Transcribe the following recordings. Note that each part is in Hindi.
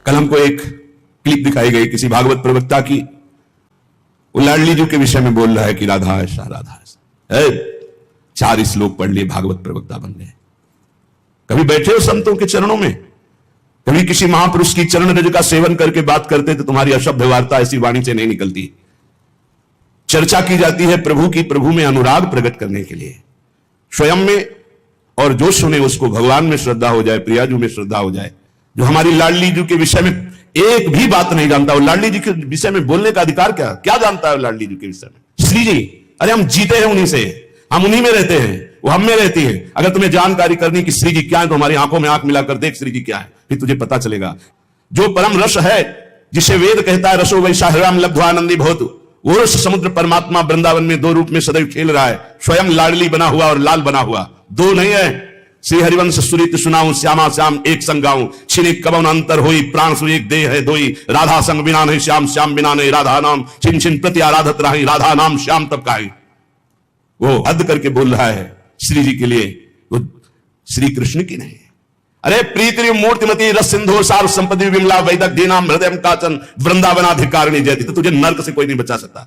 कल हमको एक क्लिप दिखाई गई किसी भागवत प्रवक्ता की, वो लाडली जी के विषय में बोल रहा है कि राधा ऐसा राधा ऐसा। 4 श्लोक पढ़ लिए, भागवत प्रवक्ता बन गए। कभी बैठे हो संतों के चरणों में? कभी किसी महापुरुष की चरण रज का सेवन करके बात करते तो तुम्हारी अशब्द वार्ता ऐसी वाणी से नहीं निकलती। चर्चा की जाती है प्रभु की, प्रभु में अनुराग प्रकट करने के लिए, स्वयं में, और जो सुने उसको भगवान में श्रद्धा हो जाए, प्रियाजू में श्रद्धा हो जाए। जो हमारी लाडली जी के विषय में एक भी बात नहीं जानता, वो लाडली जी के विषय में बोलने का अधिकार क्या जानता है लाडली जी के विषय में? श्री जी, अरे हम जीते हैं उन्हीं से, हम उन्हीं में रहते हैं, वो हम में रहती है। अगर तुम्हें जानकारी करनी कि श्री जी क्या है तो हमारी आंखों में आंख मिलाकर देख श्री जी क्या है, फिर तुझे पता चलेगा। जो परम रस है, जिसे वेद कहता है रसो वैसा हृदय लब्ध्वानंदी भवतु, वो रस समुद्र परमात्मा वृंदावन में 2 रूप में सदैव खेल रहा है, स्वयं लाडली बना हुआ और लाल बना हुआ। 2 नहीं है। श्री हरिवंश सुरित सुनाऊं, श्यामा श्याम एक संग गाऊं, छिनिक कवन अंतर होई, प्राण सु एक देह है दोई, राधा संग बिना नहीं श्याम, श्याम बिना नहीं राधा नाम, छिन छिन प्रति आराधत रही, राधा नाम श्याम तब काई। वो हद करके बोल रहा है श्री जी के लिए, वो श्री कृष्ण की नहीं। अरे प्रीति मूर्तिमती रस सिंधु सार संपत्ति विमला वैदक दीनाम हृदय काचन वृंदावनाधिकारिणी जयती। तो तुझे नर्क से कोई नहीं बचा सकता।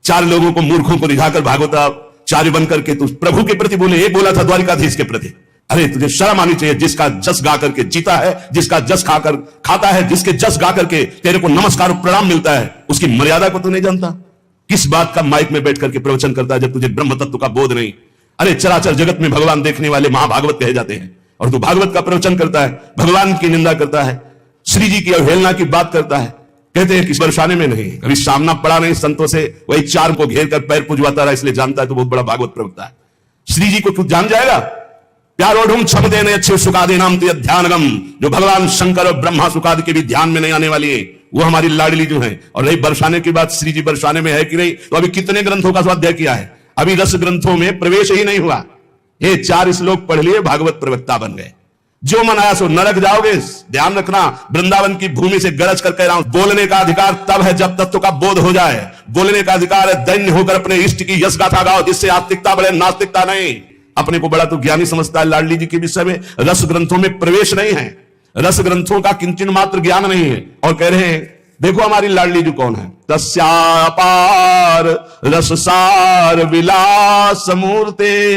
4 लोगों को, मूर्खों को रिझाकर भागवताचार्य बनकर के तू प्रभु के प्रति बोले, एक बोला था द्वारिकाधीश के प्रति। अरे तुझे शर्म आनी चाहिए। जिसका जस गा करके जीता है, जिसका जस खाकर खाता है, जिसके जस गा करके तेरे को नमस्कार प्रणाम मिलता है, उसकी मर्यादा को तू नहीं जानता। किस बात का माइक में बैठ करके प्रवचन करता है जब तुझे ब्रह्म तत्व का बोध नहीं? अरे चराचर जगत में भगवान देखने वाले महाभागवत कहे जाते हैं, और तू भागवत का प्रवचन करता है, भगवान की निंदा करता है, श्री जी की अवहेलना की बात करता है। कहते हैं कि बरसाने में नहीं, कभी सामना पड़ा नहीं संतों से, वही 4 को घेर कर पैर पुजवाता रहा, इसलिए जानता है तो बहुत बड़ा भागवत प्रवक्ता है। श्री जी को तू जान जाएगा? प्यारो ढूंढ क्षम देने अच्छे सुखादे नाम ध्यानगम, जो भगवान शंकर और ब्रह्मा सुखादि के भी ध्यान में नहीं आने वाली है, वो हमारी लाडली जो है। और रही बरसाने की बात, श्री जी बरसाने में है कि नहीं, तो अभी कितने ग्रंथों का स्वाध्याय किया है? अभी 10 ग्रंथों में प्रवेश ही नहीं हुआ। ये 4 श्लोक पढ़ लिए, भागवत प्रवक्ता बन गए। जो मन आया सो नरक जाओगे। ध्यान रखना, वृंदावन की भूमि से गरज कर कह रहा हूं, बोलने का अधिकार तब है जब तत्व का बोध हो जाए। बोलने का अधिकार है दैन्य होकर अपने इष्ट की यश गाथा गाओ, जिससे आस्तिकता बढ़े, नास्तिकता नहीं। अपने को बड़ा तो ज्ञानी समझता है लाडली जी के विषय में। रस ग्रंथों में प्रवेश नहीं है, रस ग्रंथों का किंचन मात्र ज्ञान नहीं है। और कह रहे हैं देखो हमारी लाडली जी कौन है? तस्यापार रससार विलास मूर्ते,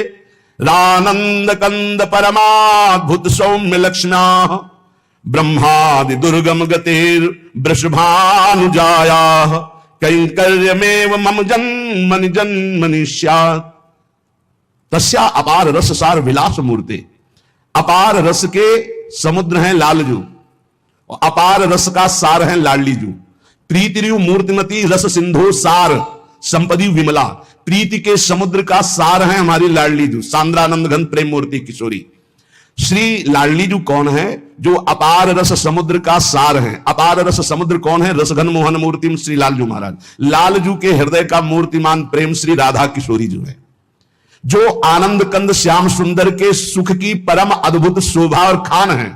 रानंद कंद परमाद्भुत सौम्य लक्षणा, ब्रह्मादि दुर्गम गतिर वृषभानुजाया, कैंकर्यमेव मम जन्मनि जन्मनि स्यात्। तस्या अपार रस सार विलास मूर्ति। अपार रस के समुद्र हैं लालजू, और अपार रस का सार है लाडली जू। प्रीतिरु मूर्तिमती रस सिंधु सार संपदी विमला। प्रीति के समुद्र का सार है हमारी लाडली जू, सांद्रानंद घन प्रेम मूर्ति किशोरी। श्री लाडली जू कौन है? जो अपार रस समुद्र का सार है। अपार रस समुद्र कौन है? रसघन मोहन मूर्ति श्री लालजू महाराज। लालजू के हृदय का मूर्तिमान प्रेम श्री राधा किशोरी जू है। जो आनंद कंद श्याम सुंदर के सुख की परम अद्भुत शोभा और खान है,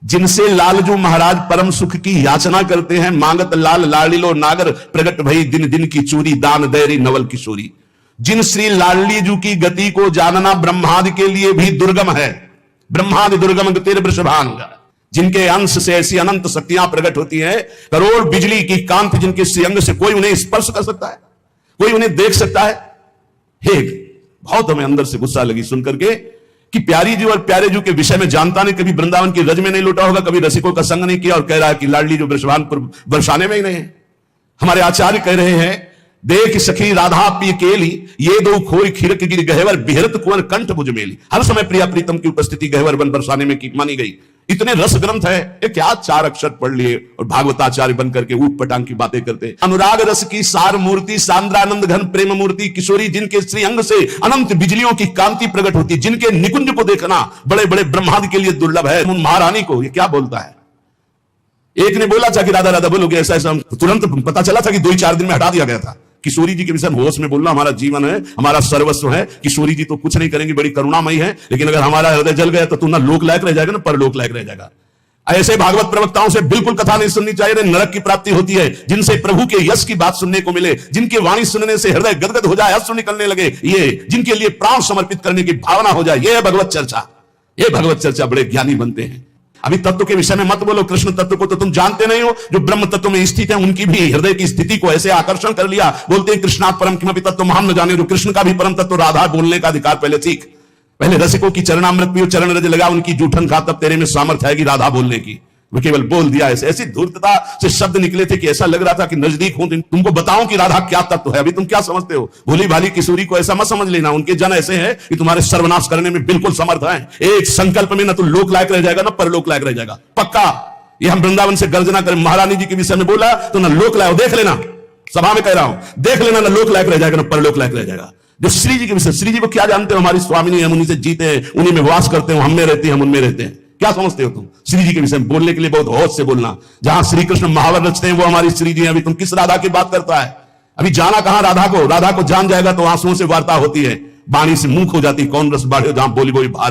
जिनसे लालजू महाराज परम सुख की याचना करते हैं। मांगत लाल लाडीलो नागर, प्रगट भई दिन दिन की चोरी, दान दैरी नवल किशोरी। जिन श्री लाडली जू की गति को जानना ब्रह्मादि के लिए भी दुर्गम है। ब्रह्मादि दुर्गम गतिर वृषभान, जिनके अंश से ऐसी अनंत शक्तियां प्रकट होती हैं, करोड़ बिजली की कांति जिनके श्रीअंग से कोई उन्हें स्पर्श कर सकता है, कोई उन्हें देख सकता है। हे बहुत हमें अंदर से गुस्सा लगी सुनकर के कि प्यारी जी और प्यारे जी के विषय में जानता नहीं, कभी वृंदावन की रज में नहीं लौटा होगा, कभी रसिकों का संग नहीं किया, और कह रहा है कि लाडली जो वृषभानपुर बरसाने में ही नहीं है। हमारे आचार्य कह रहे हैं, देख सखी राधा पी केली, ये 2 खोई खिरक गिर गहवर, बिहरत कुंवर कंठ भुज मेली। हर समय प्रिया प्रीतम की उपस्थिति गहवर बन बरसाने में की मानी गई। इतने रस ग्रंथ है, ये क्या 4 अक्षर पढ़ लिए और भागवताचार्य बनकर के ऊट पटांग की बातें करते। अनुराग रस की सार मूर्ति, सांद्रानंद घन प्रेम मूर्ति किशोरी, जिनके श्री अंग से अनंत बिजलियों की कांति प्रकट होती, जिनके निकुंज को देखना बड़े बड़े ब्रह्मादि के लिए दुर्लभ है। उन महारानी को ये क्या बोलता है? एक ने बोला था कि राधा राधा बोलोगे ऐसा ऐसा, तुरंत पता चला था कि 2-4 दिन में हटा दिया गया था। किशोरी जी के विषय होश में बोलना हमारा जीवन है, हमारा सर्वस्व है। किशोरी जी तो कुछ नहीं करेंगी, बड़ी करुणामयी है, लेकिन अगर हमारा हृदय जल गया तो तू ना लोक लायक रह जाएगा ना परलोक लायक रह जाएगा। ऐसे भागवत प्रवक्ताओं से बिल्कुल कथा नहीं सुननी चाहिए। नरक की प्राप्ति होती है। जिनसे प्रभु के यश की बात सुनने को मिले, जिनके वाणी सुनने से हृदय गदगद हो जाए, अश्रु निकलने लगे, ये जिनके लिए प्राण समर्पित करने की भावना हो जाए, ये है भगवत चर्चा। ये भगवत चर्चा बड़े ज्ञानी बनते हैं। अभी तत्व के विषय में मत बोलो, कृष्ण तत्व को तो तुम जानते नहीं हो। जो ब्रह्म तत्व में स्थित है उनकी भी हृदय की स्थिति को ऐसे आकर्षण कर लिया। बोलते हैं कृष्णात् परम किमपि तत्व हम न जाने। जो कृष्ण का भी परम तत्व राधा बोलने का अधिकार पहले सीख। पहले रसिकों की चरणामृत पियो, चरण रज लगा उनकी जूठन खा, तब तेरे में सामर्थ्य आएगी राधा बोलने की। वो केवल बोल दिया ऐसे, ऐसी धूर्तता से शब्द निकले थे कि ऐसा लग रहा था कि नजदीक हूं, तुमको बताऊं कि राधा क्या तत्व है। अभी तुम क्या समझते हो? भोली भाली किशोरी को ऐसा मत समझ लेना। उनके जन ऐसे हैं कि तुम्हारे सर्वनाश करने में बिल्कुल समर्थ हैं। एक संकल्प में ना तो लोक लायक रह जाएगा ना परलोक लायक रह जाएगा, पक्का। ये हम वृंदावन से गर्जना करें, महारानी जी के विषय में बोला तो ना लोक लायक, देख लेना, सभा में कह रहा हूं, देख लेना, ना लोक लायक रह जाएगा ना परलोक लायक रह जाएगा। जो श्री जी के विषय, श्री जी को क्या जानते हो? हमारी स्वामिनी, हम उन्हीं से जीते हैं, उन्हीं में वास करते हो, हम में रहते हैं, हम उनमें रहते हैं। क्या समझते हो तुम? श्री जी के विषय में बोलने के लिए बहुत होश से बोलना। जहां श्री कृष्ण महावर रचते हैं वो हमारी श्री जी हैं। अभी तुम किस राधा की बात करता है? अभी जाना कहां राधा को? राधा को जान जाएगा तो आंसुओं से वार्ता होती है, वाणी से मुंह खो जाती। कौन रस बाढ़े जहां बोली बोली बात